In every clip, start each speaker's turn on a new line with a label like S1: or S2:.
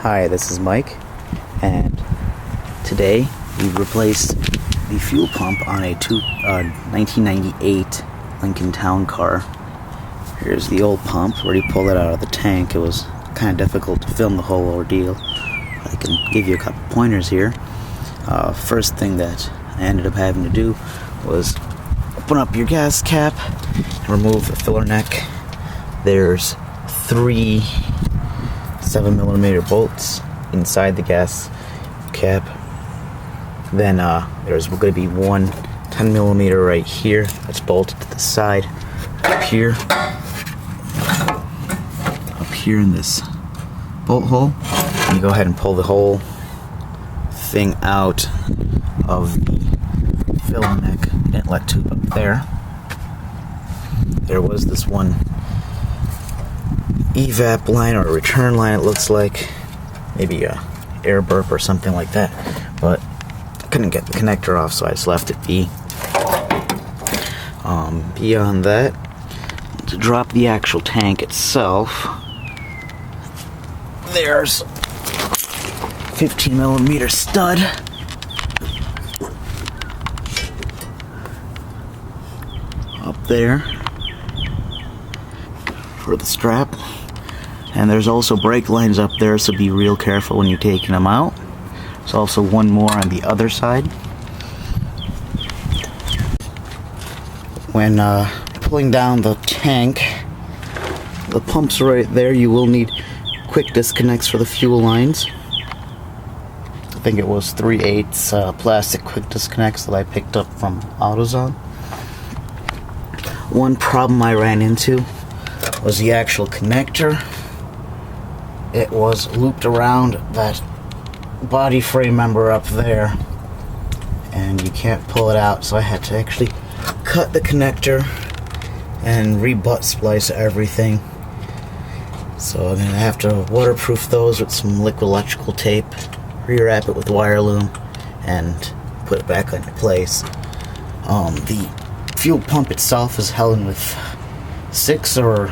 S1: Hi, this is Mike, and today we replaced the fuel pump on a 1998 Lincoln Town car. Here's the old pump. Where you pull it out of the tank. It was kind of difficult to film the whole ordeal. I can give you a couple pointers here. First thing that I ended up having to do was open up your gas cap and remove the filler neck. There's 3 7mm bolts inside the gas cap. Then there's going to be one 10mm right here that's bolted to the side. Up here in this bolt hole, and you go ahead and pull the whole thing out of the filler neck. Inlet tube up there. There was this one evap line or a return line, it looks like, maybe a air burp or something like that, but I couldn't get the connector off, so I just left it be. Beyond that, to drop the actual tank itself, there's 15mm stud up there for the strap, and there's also brake lines up there, so be real careful when you're taking them out. There's also one more on the other side. When pulling down the tank, the pump's right there. You will need quick disconnects for the fuel lines. I think it was 3/8 plastic quick disconnects that I picked up from AutoZone. One problem I ran into was the actual connector. It was looped around that body frame member up there, and you can't pull it out, so I had to actually cut the connector and re-butt splice everything. So I'm going to have to waterproof those with some liquid electrical tape, rewrap it with wire loom, and put it back into place. The fuel pump itself is held in with 6 or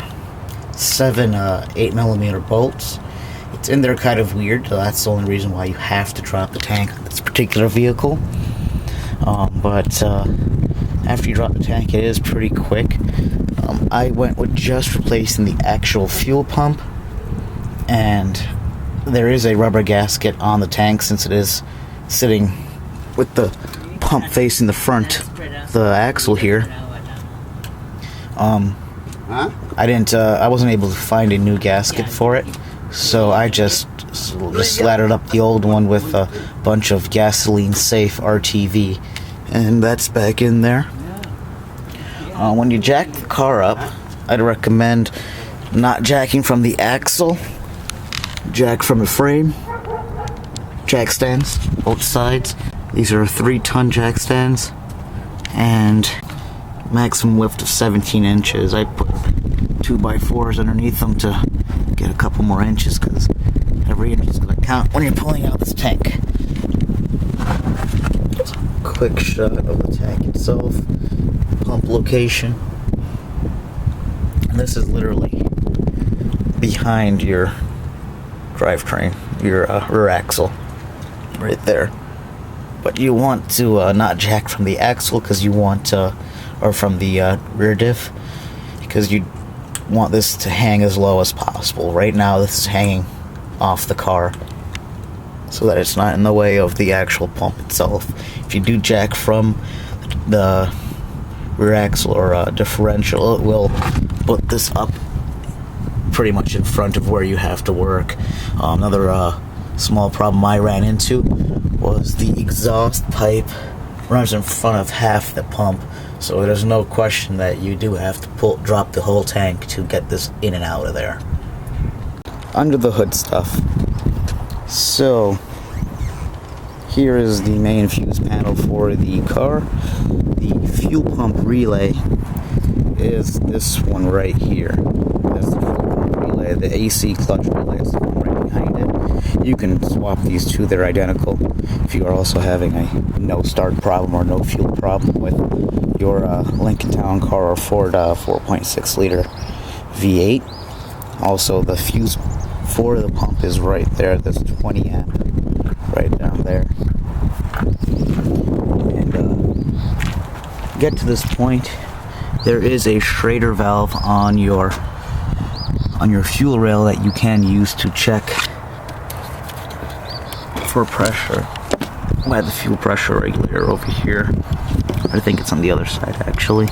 S1: 7 8mm bolts. It's in there kind of weird, so that's the only reason why you have to drop the tank on this particular vehicle. But after you drop the tank, it is pretty quick. I went with just replacing the actual fuel pump, and there is a rubber gasket on the tank since it is sitting with the pump facing the front, the axle here. I wasn't able to find a new gasket for it, so I just slattered up the old one with a bunch of gasoline safe RTV, and that's back in there. When you jack the car up, I'd recommend not jacking from the axle. Jack from the frame. Jack stands, both sides. These are 3-ton jack stands, and maximum lift of 17 inches. I put 2x4s underneath them to get a couple more inches, because every inch is going to count when you're pulling out this tank. Quick shot of the tank itself, pump location. And this is literally behind your drivetrain, your rear axle, right there. But you want to not jack from the axle, because you want or from the rear diff, because you want this to hang as low as possible. Right now this is hanging off the car, so that it's not in the way of the actual pump itself. If you do jack from the rear axle or differential, it will put this up pretty much in front of where you have to work. Another small problem I ran into was the exhaust pipe runs in front of half the pump, so there's no question that you do have to drop the whole tank to get this in and out of there. Under the hood stuff. So here is the main fuse panel for the car. The fuel pump relay is this one right here. That's the fuel pump relay. The AC clutch relay is the one right behind it. You can swap these two, they're identical. If you are also having a no start problem or no fuel problem with your Lincoln Town car or Ford 4.6 liter V8. Also, the fuse for the pump is right there. This 20 amp right down there. And get to this point, there is a Schrader valve on your fuel rail that you can use to check for pressure by the fuel pressure regulator over here. I think it's on the other side actually.